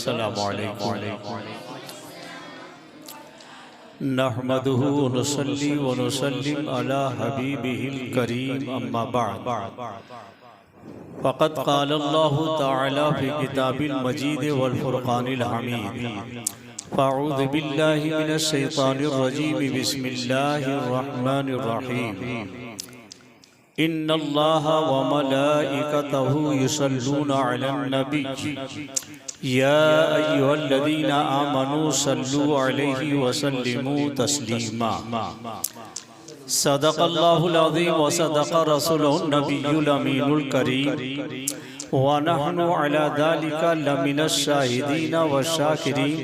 अस्सलामु अलैकुम नहमदुहु व नुसल्ली व नुसल्लिम अला हबीबिहिल करीम अम्मा बअद फ़क़द क़ाल अल्लाहु तआला फ़ी किताबिल मजीद वल फ़ुरक़ानिल हमीद फ़अऊज़ु बिल्लाहि मिनश शैतानिर रजीम बिस्मिल्लाहिर रहमानिर रहीम इन्नल्लाहा व मलाइकतहु युसल्लूना अलन नबी या अय्युहल्लज़ीना आमनू सल्लू अलैहि व सल्लिमू तस्लीमा सदक़ल्लाहुल अज़ीम व सदक़ रसूलुहुन नबियुल अमीनुल करीम व नहनु अला ज़ालिका लमिनश शाहिदीन व शाकिरीन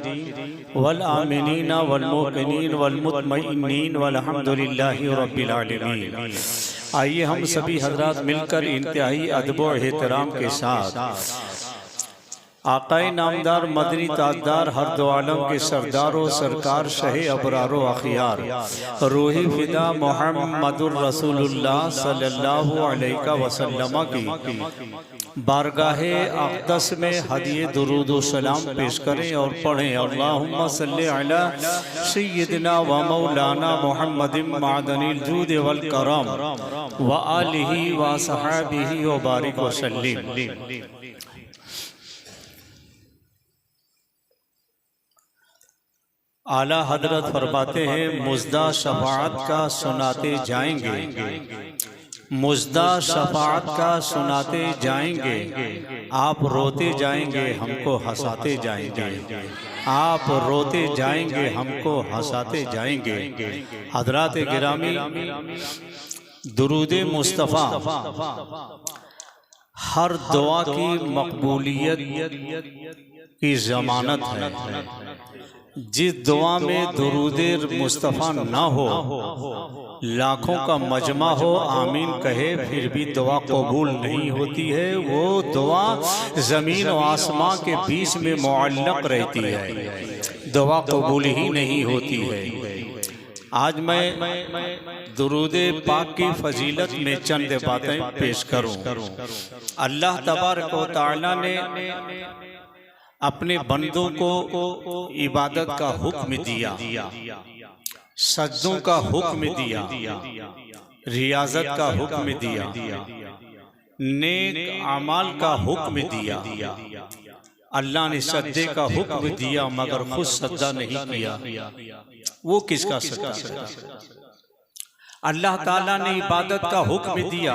वल आमिनीन वल मुक़िनीन वल मुतमइन्नीन वल्हम्दुलिल्लाहि रब्बिल आलमीन। आइए हम सभी हजरात मिलकर इंतहाई अदब व एहतराम के साथ आक़ाए नामदार मदनी ताजदार हर दो आलम के सरदारों सरकार शहे अबरारो अखियार रूही फिदा मोहम्मदुर रसूलुल्लाह सल्लल्लाहु अलैहि वसल्लम की बारगाहे अक़दस में हदिये दुरूद व सलाम पेश करें और पढ़ें। अल्लाहुम्मा सल्लि अला सय्यिदिना व मौलाना मुहम्मदिन मादनिल जूद वल करम व आलिहि व सहाबिहि व बारिक व सल्लिम। आला हजरत फरमाते हैं मुज़्दा शफ़ाअत का सुनाते जाएंगे, मुज़्दा शफ़ाअत का सुनाते जाएंगे, आप रोते जाएंगे हमको हंसाते जाएंगे, आप रोते जाएंगे हमको हंसाते जाएंगे। हजरात गिरामी, दुरूद मुस्तफ़ा हर दुआ की मकबूलियत की ज़मानत है। जिस दुआ में दुरूद मुस्तफ़ा ना हो, लाखों का मजमा हो आमीन कहे फिर भी दुआ कबूल नहीं होती है। वो दुआ ज़मीन और आसमां के बीच में मुअल्लक़ रहती है, दुआ कबूल ही नहीं होती है। आज मैं दुरूद पाक की फजीलत में चंद बातें पेश करूं। अल्लाह तबारक व तआला ने अपने बंदों को इबादत का हुक्म दिया, सजदों का हुक्म दिया, रियाजत का हुक्म दिया, नेक अमाल का हुक्म दिया। अल्लाह ने सजदे का हुक्म दिया मगर खुद सजदा नहीं किया। वो किसका सजदा? अल्लाह ताला ने इबादत का हुक्म दिया,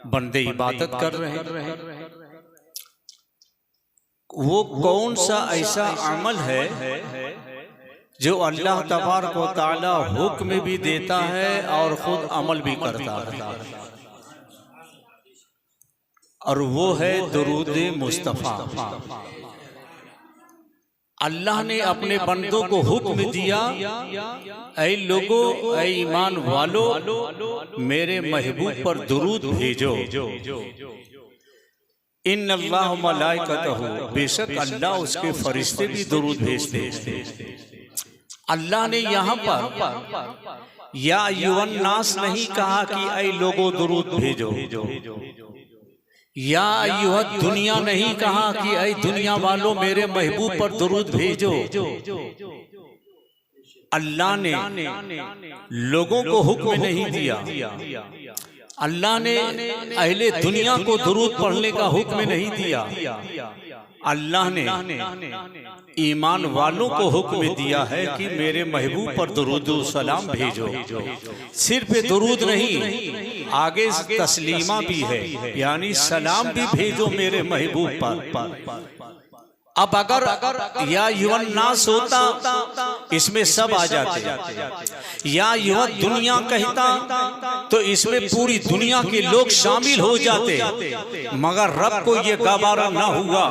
बंदे इबादत कर रहे हैं। वो कौन सा ऐसा अमल है जो अल्लाह तबारक व तआला हुक्म भी देता है और खुद अमल भी करता है? और वो है दुरूद मुस्तफ़ा। अल्लाह ने अपने बंदों को हुक्म दिया, ऐ लोगों, ऐ ईमान वालों, मेरे महबूब पर दुरूद भेजो। इन्नल्लाह व मलाइकतहु, बेशक अल्लाह उसके फरिश्ते भी दुरूद भेजते हैं। अल्लाह ने यहाँ पर या अय्युहन नास नहीं कहा कि ऐ लोगों दुरूद भेजो, या अय्युहद दुनिया नहीं कहा कि ऐ दुनिया वालों मेरे महबूब पर दुरूद भेजो। अल्लाह ने लोगों को हुक्म नहीं दिया, अल्लाह ने अहले दुनिया को दुरूद पढ़ने का हुक्म नहीं दिया, अल्लाह ने ईमान वालों को हुक्म दिया है कि मेरे महबूब पर दुरूद व सलाम भेजो। सिर्फ दुरूद नहीं, आगे तस्लीमा भी है, यानी सलाम भी भेजो मेरे महबूब पर। अब अगर या युवन नास होता इसमें सब आ जाते, या युवा दुनिया कहता तो इसमें पूरी दुनिया के लोग शामिल हो जाते, मगर रब को ये गवारा ना हुआ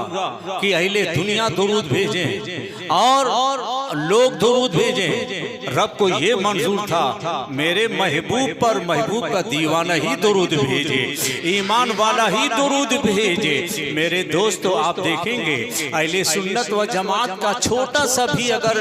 कि अहले दुनिया दुरूद भेजें और लोग दुरूद भेजे, रब को ये मंजूर था मेरे महबूब पर महबूब का दीवाना ही दुरूद भेजे, ईमान वाला ही दुरूद भेजे। मेरे दोस्तों आप देखेंगे अहले सुन्नत व जमात का छोटा सा भी अगर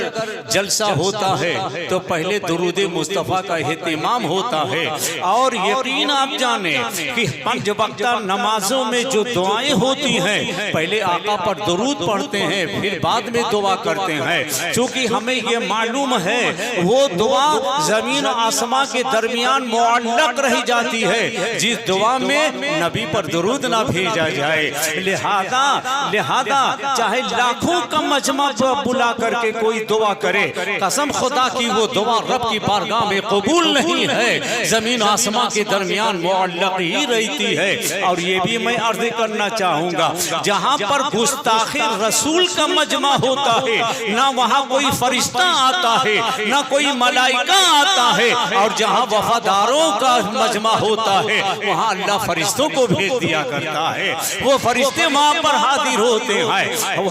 जलसा होता है तो पहले दुरूद मुस्तफ़ा का एहतिमाम होता है। और यकीन आप जाने कि 5 वक्ता नमाजों में जो दुआएं होती हैं पहले आका पर दुरूद पढ़ते हैं फिर बाद में दुआ करते हैं। क्योंकि हमें ये मालूम है वो दुआ जमीन और आसमां के दरमियान मुअल्लक रह जाती है जिस दुआ में नबी पर दुरूद ना भेजा जाए। लिहाजा चाहे लाखों का मजमा बुला करके कोई दुआ करे, कसम खुदा की वो दुआ रब की बारगाह में कबूल नहीं है, जमीन आसमां के दरमियान मुअल्लक ही रहती है। और ये भी मैं अर्ज करना चाहूंगा जहां पर गुस्ताखी रसूल का मजमा होता है ना वहां कोई फरिश्ता आता है ना कोई मलाइका आता है, और जहां वफादारों का मजमा होता है वहां अल्लाह फरिश्तों को भेज दिया करता है। वो फरिश्ते वहां पर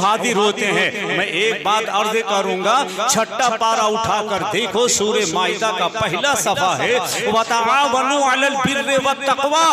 हाजिर होते हैं। मैं एक बात अर्ज करूंगा, 6ठा पारा उठाकर देखो सूरे माइदा का पहला सफा है, वतआवनु अलल बिर्रि वत्तक़वा,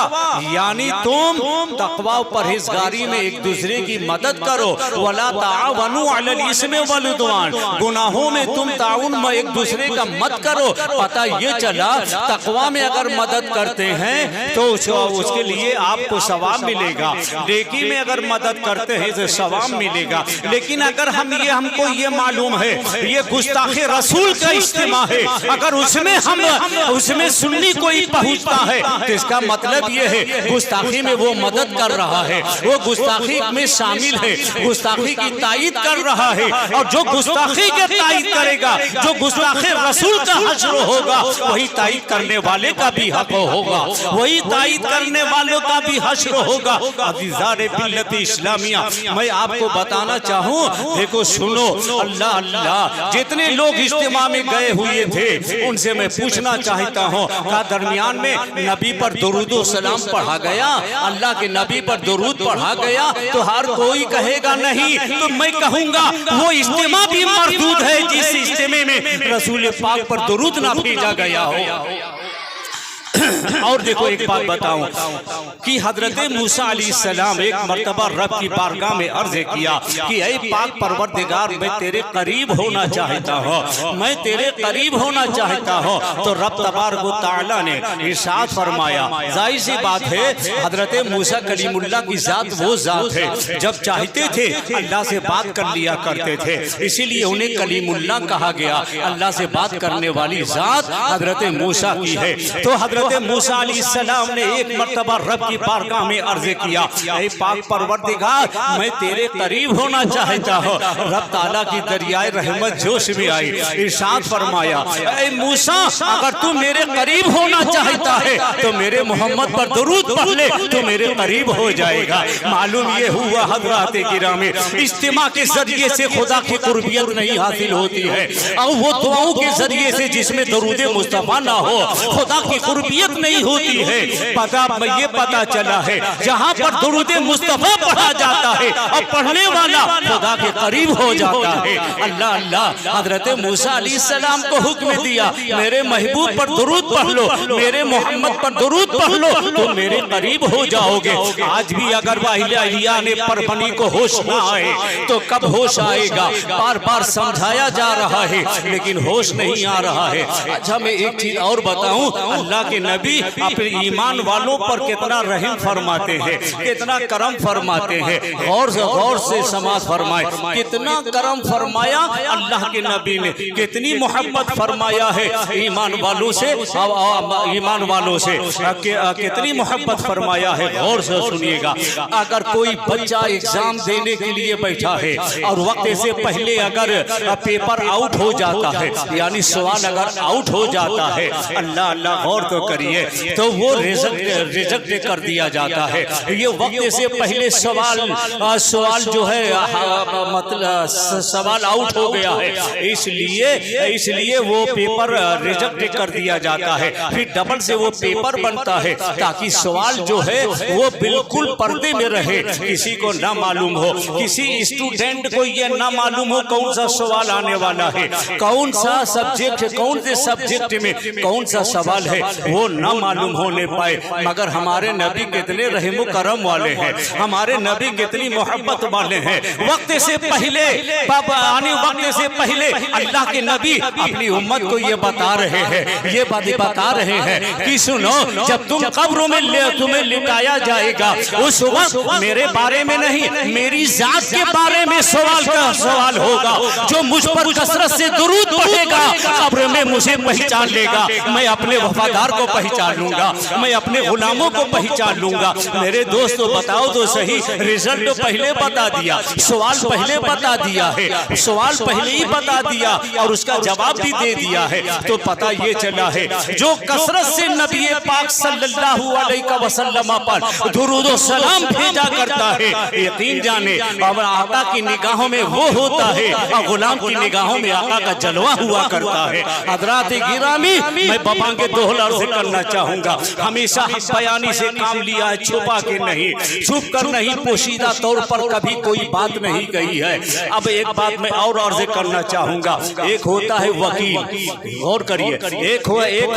यानी तुम तक़वा परहेजगारी में एक दूसरे की मदद करो। वला तावनु अलल इस्मि वल उद्वान, गुनाहों में तुम ताउन में एक दूसरे का मत करो। पता ये चला तक़वा में अगर मदद करते हैं तो उसके लिए आपको सवाब मिलेगा, नेकी में अगर मदद करते हैं तो सवाब मिलेगा। लेकिन अगर हमको ये मालूम है ये गुस्ताखे रसूल का इज्तिमा है, अगर उसमें सुन्नी कोई पहुंचता है तो इसका मतलब ये है गुस्ताखी में वो मदद कर रहा है, वो गुस्ताखी में शामिल है, गुस्ताखी की तायीद कर रहा है। और जो गुस्ताखी के तायीद करेगा, जो गुस्ताखे रसूल का हश्र होगा, वही तायीद करने वाले का भी हक होगा, वही तायीद करने वालों का भी हश्र होगा। अज़ीज़ाने मिल्लत इस्लामिया, मैं आपको बताना चाहूँ, देखो सुनो, अल्लाह अल्लाह जितने लोग इज्तिमा में गए हुए थे उनसे मैं पूछना चाहता हूँ, क्या दरमियान में नबी पर दुरूद सलाम पढ़ा गया, अल्लाह के नबी पर दुरूद पढ़ा गया? तो हर कोई कहेगा नहीं, तो मैं कहूँगा वो इज्तिमा भी मरदूद है जिस इज्तिमे में रसूल पाक पर दुरूद ना भेजा गया हो। और देखो एक बात बताऊं कि हजरत मूसा अलैहिस्सलाम एक मर्तबा रब की बारगाह में अर्ज किया कि ऐ पाक परवरदिगार, मैं तेरे करीब होना चाहता हूँ, मैं तेरे करीब होना चाहता हूँ। तो रब तबारक व तआला ने इरशाद फरमाया, जाहिर सी बात है हजरत मूसा कलीमुल्लाह की जात वो जात है, जब चाहते थे अल्लाह से बात कर लिया करते थे, इसीलिए उन्हें कलीमुल्लाह कहा गया। अल्लाह से बात करने वाली जात हजरत मूसा की है। तो हजरत मूसा अलैहिस्सलाम ने एक मर्तबा रब की बारगाह में अर्ज किया, ऐ पाक परवरदिगार, मैं तेरे करीब होना चाहता हूँ। रब ताला की दरियाए रहमत जोश में आई, इरशाद फरमाया, ऐ मूसा, अगर तू मेरे करीब होना चाहता है तो मेरे मोहम्मद पर दुरूद पढ़ ले, तो मेरे करीब हो जाएगा। मालूम ये हुआ हज़रात गिरामी, इज्तिमा के जरिए से खुदा की कुर्बियत नहीं हासिल होती है, और वो दुआओं के जरिए से जिसमें दुरूद मुस्तफा ना हो खुदा की कुर्बियत नहीं होती है। ये पता चला है जहाँ पर दुरूद मुस्तफा पढ़ा जाता है और पढ़ने वाला खुदा के करीब हो जाता है। अल्लाह अल्लाह हजरत मूसा अलैहिस्सलाम को हुक्म दिया, मेरे महबूब पर दुरूद पढ़ लो, मेरे मोहम्मद पर दुरूद पढ़ लो, तो मेरे करीब हो जाओगे। आज भी अगर वाहिलिया ने परभनी को होश ना आए तो कब होश आएगा? बार बार समझाया जा रहा है लेकिन होश नहीं आ रहा है। अच्छा मैं एक चीज और बताऊं, अल्लाह के नबी अपने ईमान वालों पर कितना रहम फरमाते हैं, कितना करम फरमाते हैं। गौर से समाज फरमाए, कितना करम फरमाया अल्लाह के नबी ने, कितनी मोहब्बत फरमाया है ईमान वालों से, कितनी मोहब्बत फरमाया है। गौर से सुनिएगा, अगर कोई बच्चा एग्जाम देने के लिए बैठा है और वक्त से पहले अगर पेपर आउट हो जाता है, यानी सवाल अगर आउट हो जाता है, अल्लाह अल्लाह गौर तो करिए, तो वो रिजेक्ट कर दिया जाता है। ये वक्त से पहले सवाल जो है मतलब सवाल आउट हो गया है, इसलिए वो पेपर रिजेक्ट कर दिया जाता है। फिर डबल से वो पेपर बनता है ताकि सवाल जो है वो बिल्कुल पर्दे में रहे, किसी को ना मालूम हो, किसी स्टूडेंट को ये ना मालूम हो कौन सा सवाल आने वाला है, कौन सा सब्जेक्ट है, कौन से सब्जेक्ट में कौन सा सवाल है, वो ना मालूम होने पाए। मगर हमारे नबी कितने रहम करम वाले हैं, हमारे नबी कितनी मोहब्बत वाले हैं। वक्त से पहले आने वक्त से पहले अल्लाह के नबी अपनी उम्मत को ये बता रहे हैं कि सुनो, जब तुम कब्रों में तुम्हें लिटाया जाएगा, उस वक्त मेरे बारे में नहीं, मेरी जात के बारे में सवाल होगा। जो मुझ पर कसरत से दुरूद पढ़ेगा कब्र में मुझे पहचान लेगा, मैं अपने वफादार को पहचान लूंगा, मैं अपने गुलामों को पहचान लूंगा। मेरे दोस्तों बताओ तो सही, रिजल्ट पहले बता दिया, सवाल पहले बता दिया है, सवाल पहले ही बता दिया और उसका जवाब भी दे दिया है। तो पता ये चला है, जो कसरत से नबी पाक सल्लल्लाहु अलैहि वसल्लम पर दुरूद और सलाम भेजा करता है, यकीन जाने और आका की निगाहों में वो होता है और गुलाम की निगाहों में आका का जलवा हुआ करता है। हज़रात गिरामी, मैं बाबा के दोहला से करना चाहूंगा, हमेशा हक बयानी से काम लिया है, छुपा के नहीं, छुप कर नहीं, पोशीदा तौर पर कभी कोई बात नहीं कही है। अब एक बात मैं और अर्ज करना चाहूंगा, एक होता है वकील, गौर करिए, एक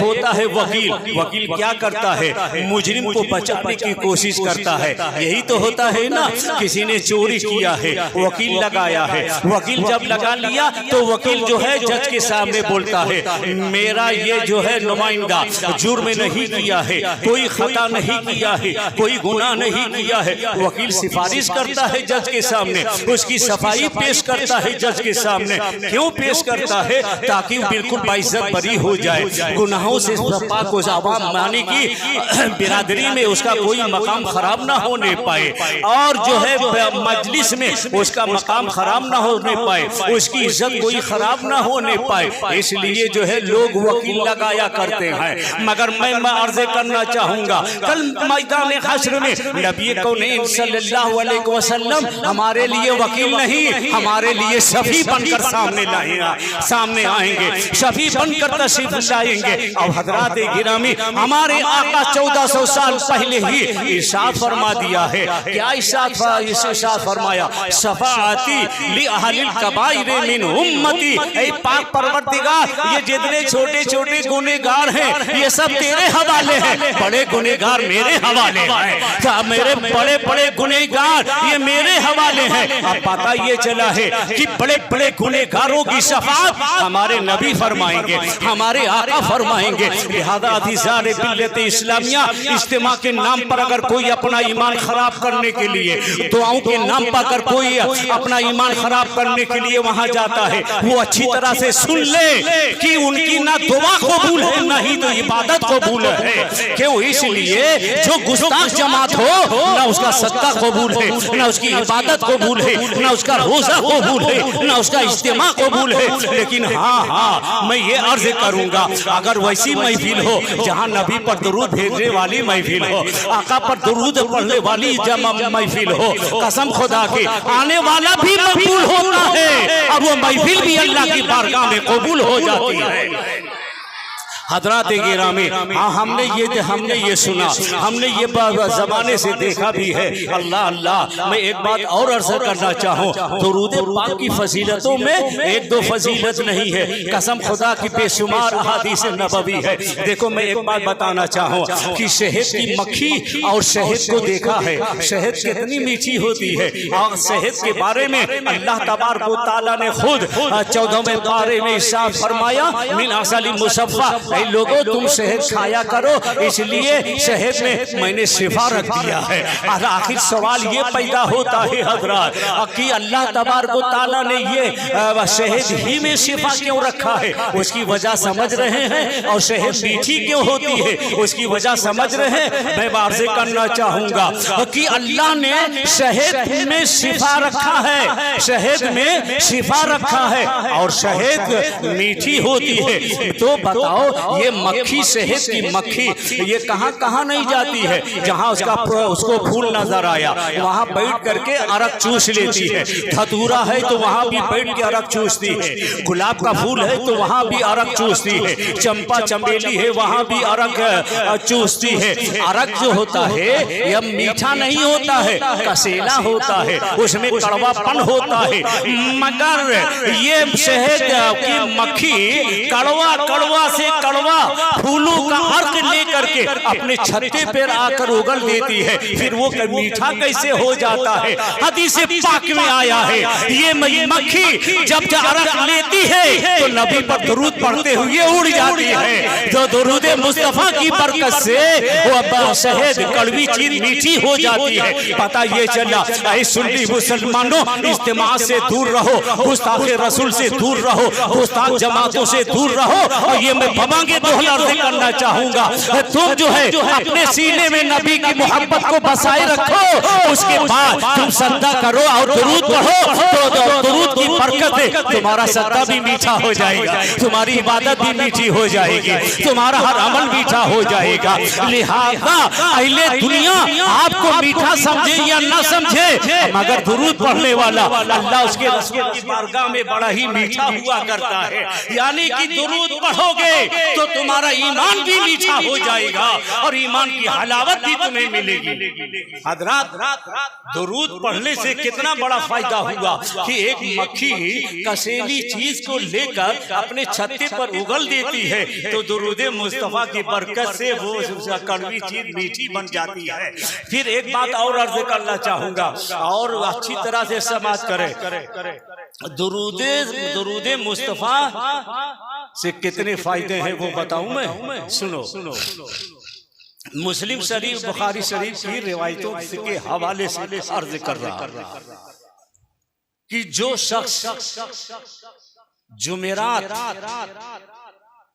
होता है वकील। वकील क्या करता है? मुजरिम को बचाने की कोशिश करता है, यही तो होता है ना। किसी ने चोरी किया है, वकील लगाया है, वकील जब लगा लिया तो वकील जो है जज के सामने बोलता है, मेरा ये जो है नुमाइंदा जुर्म नहीं किया है, कोई खता नहीं किया है, कोई गुनाह नहीं किया है। वकील सिफारिश करता है जज के सामने, उसकी सफाई पेश करता है जज के सामने। क्यों पेश करता है? ताकि बिल्कुल बाइज्जत बरी हो जाए, गुनाहों से पाक हो जाए, मानी की बिरादरी में उसका कोई मकाम खराब ना होने पाए, और जो है मजलिस में उसका मकाम खराब ना होने पाए, उसकी इज्जत कोई खराब ना होने पाए। इसलिए जो है लोग वकील लगाया करते हैं। मगर मैं अर्ज़ करना चाहूंगा, कल मैदान हश्र में नबी कौनैन सल्लल्लाहु अलैहि वसल्लम हमारे लिए वकील नहीं, हमारे लिए शफी बनकर सामने आएंगे, शफी बनकर तशरीफ लाएंगे। और हज़रात गिरामी, हमारे आका 1400 साल पहले ही इरशाद फरमा दिया है। क्या इरशाद फरमाया? शफाअती ली अहलिल कबाइर मिन उम्मती, ऐ पाक परवरदिगार, ये जितने छोटे छोटे गुनहगार हैं ये सब तेरे हवाले हैं, बड़े गुनहगार मेरे हवाले हैं, मेरे बड़े बड़े गुनहगार ये मेरे हवाले हैं। अब पता ये चला है कि बड़े बड़े गुनहगारों की शफाअत हमारे नबी फरमाएंगे, हमारे आका फरमाएंगे। लिहाजा अज़ीज़ान मिल्लत इस्लामिया, इज्तिमा के नाम पर अगर कोई अपना ईमान खराब करने के लिए, दुआओं के नाम पर अगर कोई अपना ईमान खराब करने के लिए वहां जाता है, वो अच्छी तरह से सुन ले कि उनकी ना दुआ कबूल है ना ही तो इबादत कबूल है। क्यों? इसलिए जो गुस्ताख जमात हो ना उसका सदका कबूल है, ना उसकी इबादत कबूल है, ना उसका रोजा कबूल है, ना उसका इज्तिमा कबूल है। लेकिन हाँ, मैं ये अर्ज करूंगा, अगर वैसी महफिल हो जहाँ नबी पर दुरूद भेजने वाली महफिल हो, आका पर दुरूद पढ़ने वाली महफिल हो, कसम खुदा की आने वाला भी मकबूल होता है और वो महफिल भी अल्लाह की बारगाह में कबूल हो जाती है। हज़रात गिरामी, हाँ, हमने ये सुना, हमने ये ज़माने से देखा भी है। अल्लाह अल्लाह, मैं एक बात और अर्ज़ करना चाहूँ, दुरूद पाक की फजीलतों में एक दो फजीलत नहीं है, कसम खुदा की बेशुमार अहादीस नबवी है। देखो, मैं एक बात बताना चाहूँ कि शहद की मक्खी और शहद को देखा है, शहद कितनी मीठी होती है। और शहद के बारे में अल्लाह तबारक व तआला ने खुद 14वें पारे में इरशाद फरमाया, मिन असली मुसफ़्फ़ा, लोगों तुम शहद खाया करो, इसलिए शहद में मैंने शिफा रख दिया है। और आखिर सवाल ये पैदा होता है हजरात कि अल्लाह तबारक व तआला ने ये शहद ही में शिफा क्यों रखा है? उसकी वजह समझ रहे हैं? और शहद मीठी क्यों होती है उसकी वजह समझ रहे हैं? मैं वाज़े करना चाहूंगा कि अल्लाह ने शहद में शिफा रखा है, शहद में शिफा रखा है और शहद मीठी होती है। तो बताओ ये मक्खी शहद की मक्खी ये कहाँ कहाँ नहीं जाती है, जहाँ उसको फूल नजर आया वहाँ बैठ करके अरक चूस लेती है। धतूरा है तो वहाँ भी बैठ के अरक चूसती है, गुलाब का फूल है तो वहाँ भी अरक चूसती है, चंपा चमेली है वहाँ भी अरक चूसती है। अरक जो होता है यह मीठा नहीं होता है, कसेला होता है, उसमें कड़वापन होता है। मगर ये शहद की मक्खी कड़वा कड़वा से कड़वा फूलों का अर्क लेकर के अपने छत्ते पर आकर उगल देती है, फिर वो मीठा कैसे हो जाता है। हदीस पाक में आया है ये मक्खी जब अरक लेती है तो नबी पर दुरूद पढ़ते हुए उड़ जाती है। जो दुरूद मुस्तफा की बरकत से वो शहद कड़वी चीज मीठी हो जाती है। पता ये चला ऐ सुन्नी मुसलमानों इज्तिमा से दूर रहो, गुस्ताखे रसूल से दूर रहो, गुस्ताख जमातों से दूर रहो। और ये मैं बमांगे दोहला अर्ज करना चाहूंगा, तुम जो है अपने सीने में नबी की मोहब्बत को बसाए रखो, उसके बाद तुम सजदा करो और दुरूद पढ़ो तो दुरूद की बरकत है तुम्हारा सजदा भी मीठा हो जाएगा, तुम्हारी इबादत भी मीठी हो जाएगी, तुम्हारा हर अमल मीठा हो जाएगा। लिहाजा अहले दुनिया आपको मीठा समझे या ना समझे, मगर दुरूद पढ़ने वाला अल्लाह उसके रसूल की बारगाह में बड़ा ही मीठा हुआ करता है। यानी कि दुरूद पढ़ोगे तो तुम्हारा ईमान भी मीठा हो जाएगा और ईमान की हलावत भी तुम्हें मिलेगी। हजरात दुरूद पढ़ने से कितना बड़ा फायदा हुआ कि एक मक्खी कसेली चीज को लेकर अपने छत्ते पर उगल देती है तो दुरूद मुस्तफा की बरकत से वो कड़वी चीज मीठी बन जाती है। फिर एक बात और अर्ज करना चाहूंगा और अच्छी तरह से समाज करे, दुरूद मुस्तफा से कितने फायदे हैं वो बताऊं मैं, सुनो। मुस्लिम शरीफ बुखारी शरीफ की रिवायतों के हवाले से अर्ज कर रहा कि जो शख्स जुमेरात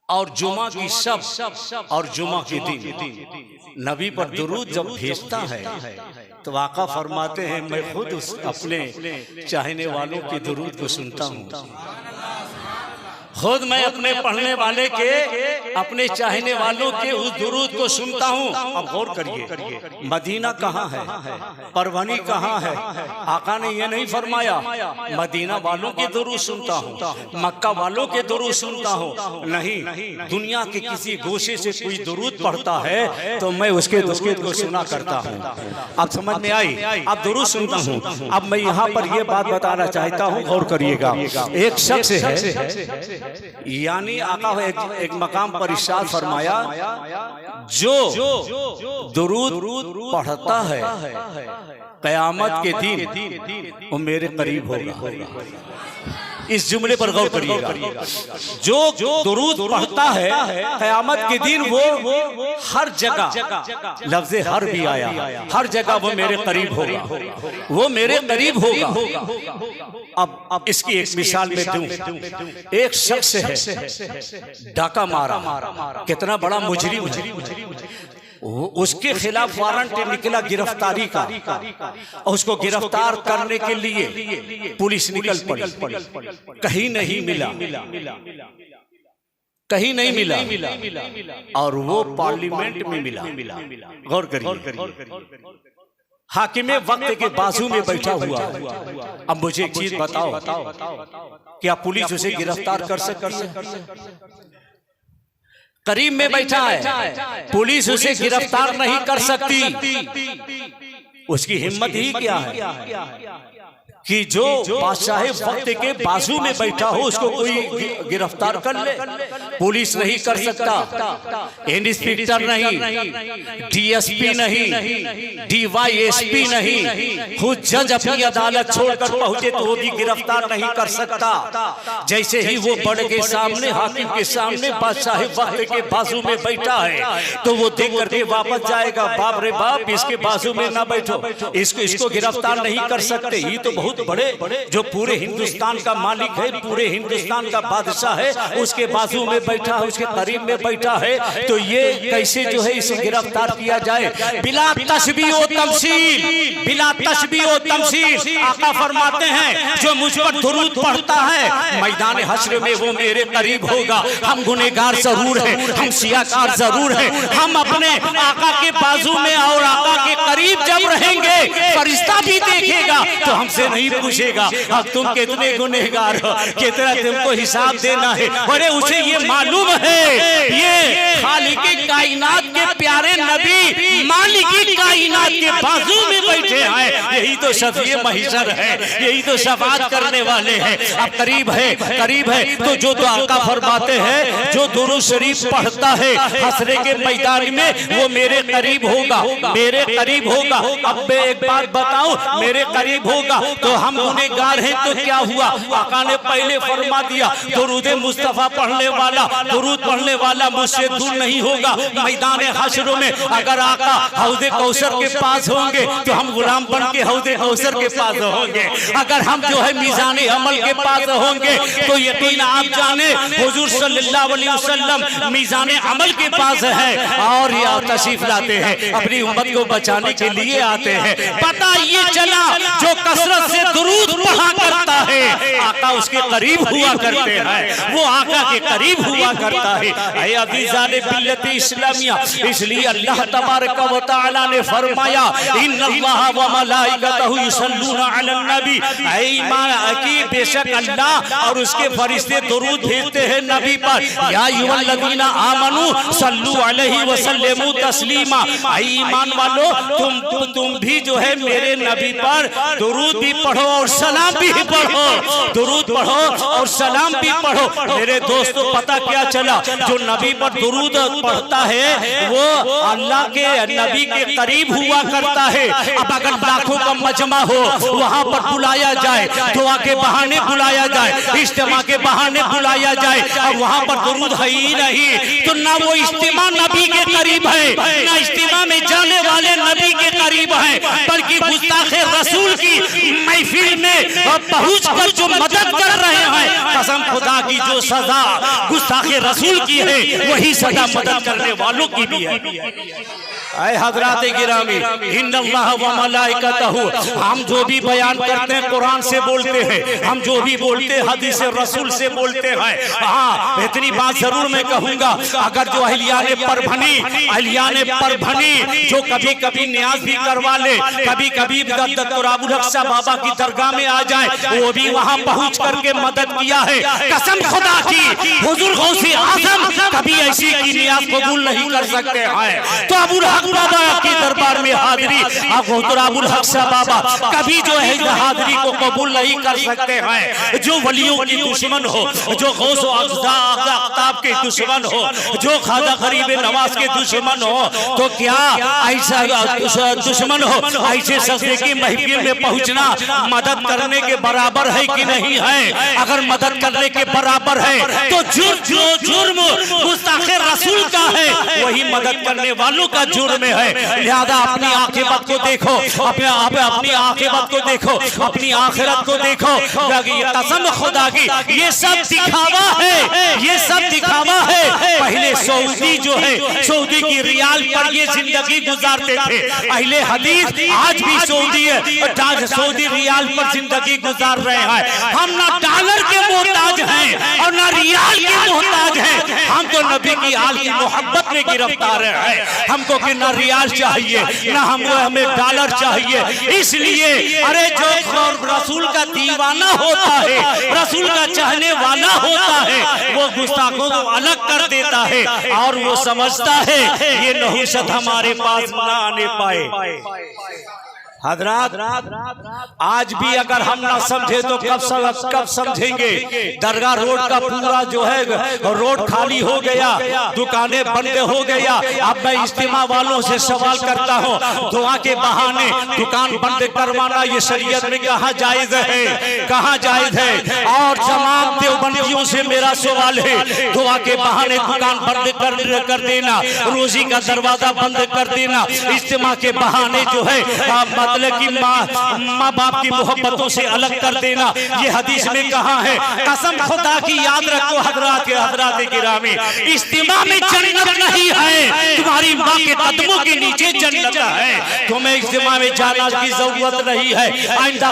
और जुमा की शब और जुमा के दिन नबी पर दुरूद जब भेजता है तो आका फरमाते हैं मैं खुद अपने चाहने वालों के दुरूद को सुनता हूँ, खुद मैं अपने पढ़ने वाले के अपने चाहने वालों के उस दुरूद को सुनता हूँ। अब गौर करिए, मदीना कहाँ है, परवनी कहाँ है? आका ने ये नहीं फरमाया मदीना वालों के दुरूद सुनता हूँ, मक्का वालों के दुरूद सुनता हूँ, नहीं, दुनिया के किसी गोशे से कोई दुरूद पढ़ता है तो मैं उसके दुरूद को सुना करता हूँ। अब समझ में आई? अब दुरूद सुनता हूँ। अब मैं यहाँ पर यह बात बताना चाहता हूँ, गौर करिएगा। एक शख्स है यानी आका एक मकाम पर इरशाद फरमाया जो दुरूद पढ़ता है क़यामत के दिन वो मेरे करीब होगा। इस जुमले पर गौर करिएगा, जो दुरूद पढ़ता है क़यामत के दिन वो हर जगह, लफ्ज़े हर भी आया, हर जगह वो मेरे करीब होगा, वो मेरे करीब होगा। अब इसकी एक मिसाल में दूं, एक शख्स है डाका मारा, कितना बड़ा मुजरिम है, उसके खिलाफ वारंट निकला गिरफ्तारी का, उसको गिरफ्तार करने के लिए पुलिस निकल पड़ी, कहीं नहीं मिला, कहीं नहीं मिला और वो पार्लियामेंट में मिला। गौर करिए, हाकिमे वक्त के बाजू में बैठा हुआ। अब मुझे एक चीज बताओ, क्या पुलिस उसे गिरफ्तार कर सकती है? करीब में बैठा है, पुलिस उसे गिरफ्तार नहीं कर सकती। उसकी हिम्मत ही क्या है कि जो बादशाह वक्त के बाजू में बैठा हो उसको कोई गिरफ्तार कर ले? पुलिस नहीं कर सकता, इंस्पेक्टर नहीं, डीएसपी नहीं, डीवाईएसपी नहीं, खुद जज अपनी अदालत छोड़कर पहुंचे तो वो भी गिरफ्तार नहीं कर सकता। जैसे ही वो बड़े के सामने, हाकिम के सामने बादशाह वक्त के बाजू में बैठा है तो वो देख करके वापस जाएगा, बाप रे बाप इसके बाजू में ना बैठो, इसको गिरफ्तार नहीं कर सकते। ये तो बहुत बड़े जो पूरे हिंदुस्तान का मालिक है, पूरे हिंदुस्तान का बादशाह है, उसके बाजू में बैठा है, उसके करीब में बैठा है, तो ये कैसे जो है इसे गिरफ्तार किया जाए? बिला तशबीह व तमसील, बिला तशबीह व तमसील आका फरमाते हैं जो मुझ पर दुरूद पढ़ता है मैदान हश्र में वो मेरे करीब होगा। हम गुनहगार जरूर हैं, हम सियाकार जरूर हैं, हम अपने आका के बाजू में और आका के करीब जब रहेंगे फरिश्ता भी देखेगा तो हमसे नहीं पूछेगा अब तुम कितने गुनहगार हो, कितना तुमको हिसाब देना है। अरे उसे ये मालूम है ये खालिके कायनात के प्यारे नबी मालिकी कायनात के बाजू में बैठे हैं, यही तो शफीए महशर है, यही तो शफाअत करने वाले हैं। अब करीब है, करीब है तो जो तो आका फरमाते हैं जो दुरूद शरीफ पढ़ता है हसरे के मैदान में वो मेरे करीब होगा, मेरे करीब होगा। अब मैं एक बात बताऊं, मेरे करीब होगा तो हम गुनहगार हैं तो क्या हुआ? आका ने पहले फरमा दिया दुरूद मुस्तफा पढ़ने वाला, दुरूद पढ़ने वाला मुझसे दूर नहीं होगा। मैदान हश्र में अगर आका हौदे कौसर के पास होंगे तो हम गुलाम बन के हौदे कौसर के पास होंगे। अगर हम जो है मीज़ान अमल के पास होंगे तो यकीन आप जाने हुजूर सल्लल्लाहु अलैहि वसल्लम मीज़ान अमल के पास है और या तशरीफ लाते हैं, अपनी उम्मत को बचाने के लिए आते हैं। पता ये चला जो कसरत से दुरूद पढ़ा करता है आका उसके करीब हुआ करते हैं, वो आका के करीब हुआ करता है। ऐ अज़ीज़ाने बिल्लत इस्लामिया, इसलिए अल्लाह तबारक व तआला ने फरमाया इन्नल्लाह व मलाइकतहु युसल्लूना अलन नबी, ऐ ईमान की बेशक अल्लाह और उसके फरिश्ते दुरूद भेजते हैं नबी पर। या अय्युहल्लज़ीना आमनू सल्लू अलैहि व सल्लिमू तस्लीमा, ऐ ईमान वालो तुम भी जो है मेरे नबी पर दुरूद भी पढ़ो और सलाम भी पढ़ो, दुरूद पढ़ो और सलाम भी पढ़ो। मेरे दोस्तों पता क्या चला जो नबी पर दुरूद पढ़ता है वो अल्लाह के नबी के करीब हुआ करता है। अब अगर लाखों का मजमा हो वहां पर बुलाया जाए, दुआ के बहाने बुलाया जाए, इज्तिमा के बहाने बुलाया जाए और वहां पर दुरूद है ही नहीं तो ना वो इज्तिमा नबी के करीब है, ना इज्तिमा में जाने वाले नबी के करीब है, बल्कि गुस्ताखे रसूल की महफिल में पहुंच कर जो मदद कर रहे हैं, कसम खुदा की जो सजा गुस्ताखे रसूल की है वही सजा मदद करने वालों की भी है। ऐ हज़रात गिरामी इन्नल्लाह व मलाइकतहु, हम जो भी बयान करते हैं कुरान से बोलते हैं, हम जो भी बोलते हैं हदीस रसूल से बोलते हैं। हाँ इतनी बात जरूर मैं कहूँगा, अगर जो अहलियाने परभनी जो कभी कभी न्याज भी करवा ले, कभी कभी डॉक्टर अबुल हक साहब बाबा की दरगाह में आ जाए, वो भी वहाँ पहुँच करके मदद किया है। कसम खुदा की हुजूर गौसे आज़म कभी ऐसी की न्याज कबूल नहीं कर सकते हैं तो अबुल हक बाबा के दरबार में हाजिरी अबुल हक साहब बाबा कभी जो है हाजिरी को कबूल नहीं कर सकते हैं। जो वलियों की दुश्मन हो, जो गौस अख्ताब के दुश्मन हो, जो ख्वाजा गरीब नवाज के दुश्मन हो, तो क्या ऐसा दुश्मन हो ऐसे सजदे की महफिल में पहुंचना मदद करने के बराबर है कि नहीं है? अगर मदद करने के बराबर है तो जुर्म गुस्ताखे रसूल का है, वही मदद करने वालों का जुर्म में है। लिहाजा अपनी आखिरत को देखो, अपनी आखिरत को देखो, अपनी आखिरत को देखो। कसम खुदा की ये सब दिखावा है, ये सब दिखावा है। पहले सऊदी जो है सऊदी की रियाल पर ये जिंदगी गुजारते थे, अहले हदीस आज भी सऊदी रियाल पर जिंदगी गुजार रहे हैं। हम ना डॉलर के मोहताज हैं और ना रियाल के मोहताज हैं, हम तो नबी की आल की मोहब्बत में गिरफ्तार हैं। हमको कि ना रियाल चाहिए ना हमें डॉलर चाहिए। इसलिए अरे जो रसूल का दीवाना होता है, रसूल का चाहने वाला होता है, वो गुस्ताखों को अलग कर देता है और वो समझता है ये नहुशत हमारे पास ना आने पाए। हजरात आज भी अगर हम ना समझे तो कब समझेंगे? दरगाह रोड का पूरा जो है रोड खाली हो गया, दुकानें बंद हो गया। अब मैं इज्तिमा वालों से सवाल करता हूँ, दुआ के बहाने दुकान बंद करवाना ये शरीयत में कहाँ जायज है, कहाँ जायज है? और तमाम देवबंदियों भाइयों से मेरा सवाल है, दुआ के बहाने दुकान बंद कर देना, रोजी का दरवाजा बंद कर देना, इज्तिमा के बहाने जो है मतलब कि माँ बाप की मोहब्बतों से अलग कर देना, ये हदीस में कहा है। कसम खुदा की याद रखो हजरात गिरामी, इज्तिमा में जन्नत नहीं है, तुम्हारी माँ के कदमों के नीचे जन्नत है। तुम्हें इज्तिमा में जाना की जरूरत नहीं है। आइंदा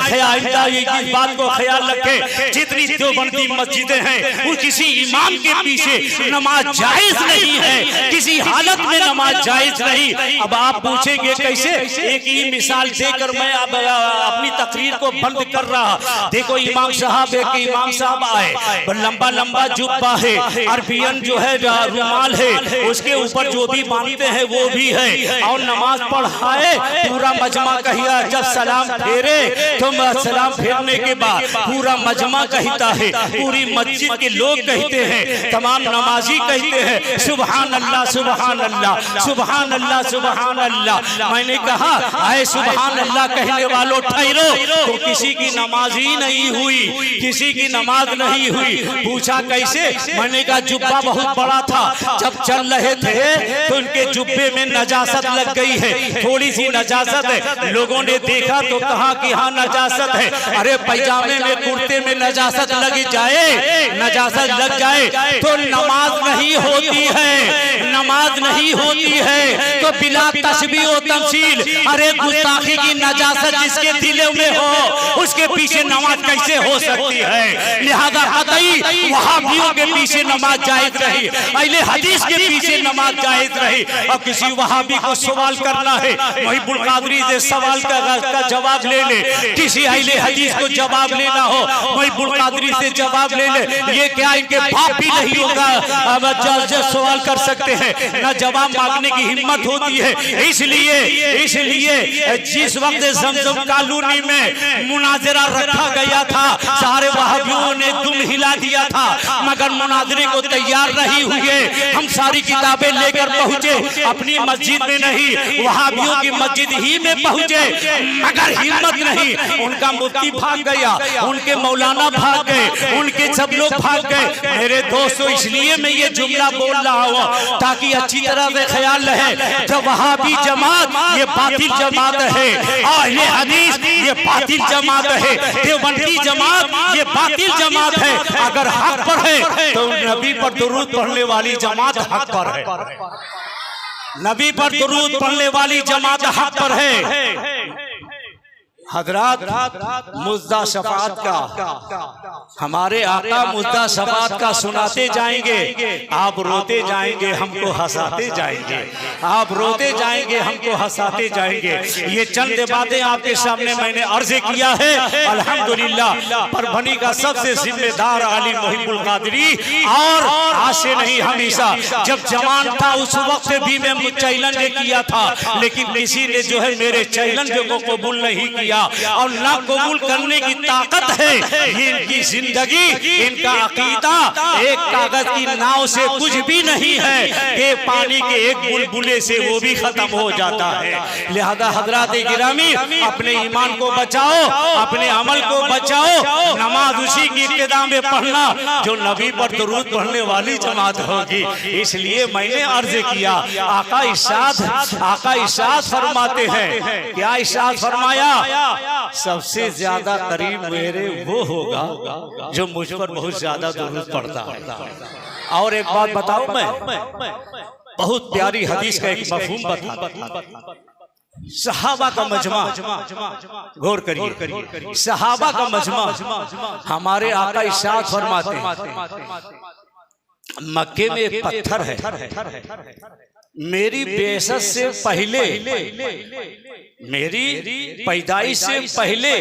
इस बात को ख्याल रखे, जितनी देवबंदी मस्जिदें हैं वो किसी इमाम के पीछे नमाज जायज नहीं है, किसी हालत में नमाज जायज नहीं। अब आप पूछेंगे कैसे? एक ही मिसाल देकर मैं अब अपनी तकरीर को बंद कर रहा। देखो इमाम साहब आए, लंबा लंबा जुब्बा है, अरबियन जो है रुमाल है, उसके ऊपर जो भी बांधते हैं वो भी है, और नमाज पढ़ाए, पूरा मजमा कहिया जब सलाम फेरे तो सलाम फेरने के बाद पूरा मजमा कहता है, पूरी मस्जिद के लोग कहते हैं, तमाम नमाजी कहते हैं सुभान अल्लाह सुभान अल्लाह सुभान अल्लाह सुभान अल्लाह। मैंने कहा आए सुभान अल्लाह कहने वालों ठहरो, तो किसी की नमाज ही नहीं हुई, किसी की नमाज नहीं हुई। पूछा कैसे? मैंने कहा जुब्बा बहुत बड़ा था, जब चल रहे थे तो उनके जुब्बे में नजासत लग गई है, थोड़ी सी नजासत है। लोगों ने देखा तो कहा कि हाँ नजासत है। अरे पैजामे में कुर्ते में नजासत लग जाए, नजासत लग जाए तो नमाज नहीं होती है, नमाज नहीं होती है। तो बिला तस्बीह व तमसील, अरे गुस्ताखी की नजासत जिसके दिलों में हो उसके पीछे नमाज कैसे हो सकती है? लिहाजा कतई वहाबियों के पीछे नमाज जायज रही, अहले हदीस के पीछे नमाज जायज रही। और किसी वहाबी को सवाल करना है, मुहिब्बुल कादरी से सवाल का जवाब ले ले, किसी अहले हदीस को जवाब लेना हो मुहिब्बुल कादरी से जवाब ले ले। ये क्या इनके बाप भी नहीं होगा अब सवाल कर सकते हैं, न जवाब मांगने की हिम्मत होती है। इसलिए जिस वक्त जमजम कॉलोनी में मुनाजरा रखा गया था, सारे वहाबियों ने दुम हिला दिया था, मगर मुनाजरे को तैयार नहीं हुए। हम सारी किताबें लेकर पहुंचे, अपनी मस्जिद में नहीं वहाबियों की मस्जिद ही में पहुंचे, मगर हिम्मत नहीं। उनका मुफ्ती भाग गया, उनके मौलाना भाग गए, उनके सब लोग भाग गए। मेरे दोस्तों इसलिए मैं ये जुमला बोल रहा हूँ ताकि अच्छी तरह से ख्याल रहे, जब वहाबी जमात ये बातिल जमात है, अहले हदीस ये बातिल जमात है, देवबंदी जमात ये बातिल जमात है। अगर हक पर है तो नबी पर दुरूद पढ़ने वाली जमात हक पर है, नबी पर दुरूद पढ़ने वाली जमात हक पर है। हजरात मुज्दा शफात का, हमारे आका मुज्दा शफात का सुनाते जाएंगे, आप रोते जाएंगे, हमको हंसाते जाएंगे, आप रोते जाएंगे, हमको हंसाते जाएंगे। ये चंद बातें आपके सामने मैंने अर्ज किया है। अल्हम्दुलिल्लाह परभनी का सबसे जिम्मेदार आलिम मुहिब्बुल कादरी, और आज से नहीं हमेशा, जब जवान था उस वक्त भी मैं चैलेंज किया था, लेकिन किसी ने जो है मेरे चैलेंज को कबूल नहीं किया, और ना कबूल करने की ताकत है। ये इनकी जिंदगी, इनका अकीदा एक कागज की नाव से कुछ भी नहीं है कि पानी के एक बुलबुले से वो भी खत्म हो जाता है। लिहाजा हजरात गिरामी अपने ईमान को बचाओ, अपने अमल को बचाओ, नमाज उसी की इब्तिदा में पढ़ना जो नबी पर दुरूद पढ़ने वाली जमात होगी। इसलिए मैंने अर्ज किया, आका इरशाद फरमाते हैं, क्या इरशाद फरमाया? सबसे ज्यादा करीब मेरे वो होगा जो मुझ पर बहुत ज्यादा दुरूद पढ़ता है। और एक बात बताऊं, मैं बहुत प्यारी हदीस का एक मफहूम बता, सहाबा का मजमा, गौर करिए, सहाबा का मजमा, हमारे आका इरशाद फरमाते हैं, मक्के में एक पत्थर है, मेरी बेइज्जत से पहले, मेरी पैदाइश से पहले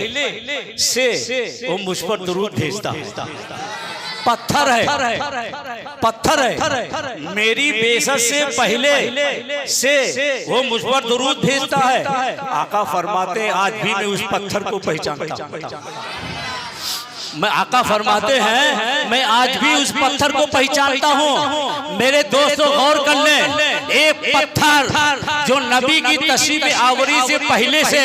से वो मुझ पर दुरूद भेजता है। पत्थर है, मेरी बेइज्जत से पहले से वो मुझ पर दुरूद भेजता है। आका फरमाते आज भी मैं उस पत्थर को पहचानता हूं। मैं आका फरमाते हैं मैं आज भी उस पत्थर को पहचानता हूँ। मेरे दोस्तों गौर कर लें, एक पत्थर जो नबी की तशरीफ आवरी से पहले से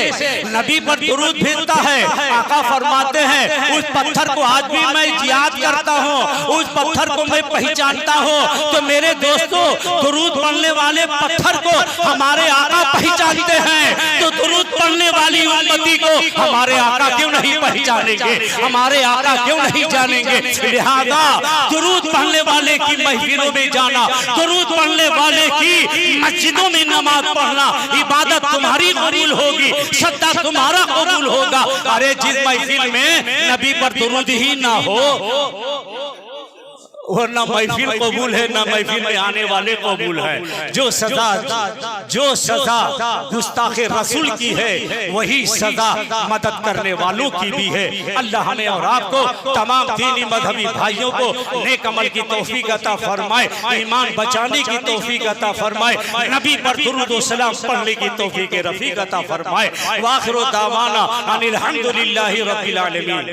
नबी पर दुरूद भेजता है, आका फरमाते हैं उस पत्थर को आज भी मैं याद करता हूँ, उस पत्थर को मैं पहचानता हूँ। तो मेरे दोस्तों दुरूद पढ़ने वाले पत्थर को हमारे आका पहचानते हैं, तो दुरूद पढ़ने वाली उम्मती को हमारे आका क्यों नहीं पहचानेंगे, हमारे आका क्यों नहीं जानेंगे। लिहाजा दुरूद पढ़ने वाले की महफिलों में जाना, दुरूद पढ़ने वाले की मस्जिदों में नमाज पढ़ना, इबादत तुम्हारी कबूल होगी, सद्दा तुम्हारा कबूल होगा। अरे जिस महफिल में नबी पर दुरूद ही ना हो और ना महफिल कबूल है, ना महफिल में आने वाले कबूल है। जो सजा गुस्ताखे रसूल की है वही सजा मदद करने वालों की भी है। अल्लाह हमें और आपको तमाम दीनी मजहबी भाइयों को नेक अमल की तौफीक अता फरमाए, ईमान बचाने की तौफीक अता फरमाए, नबी पर दुरूद व सलाम पढ़ने की तौफीक रफीक अता फरमाए। वाखिरु दावाना अनिल हम्दुलिल्लाहि रब्बिल आलमीन।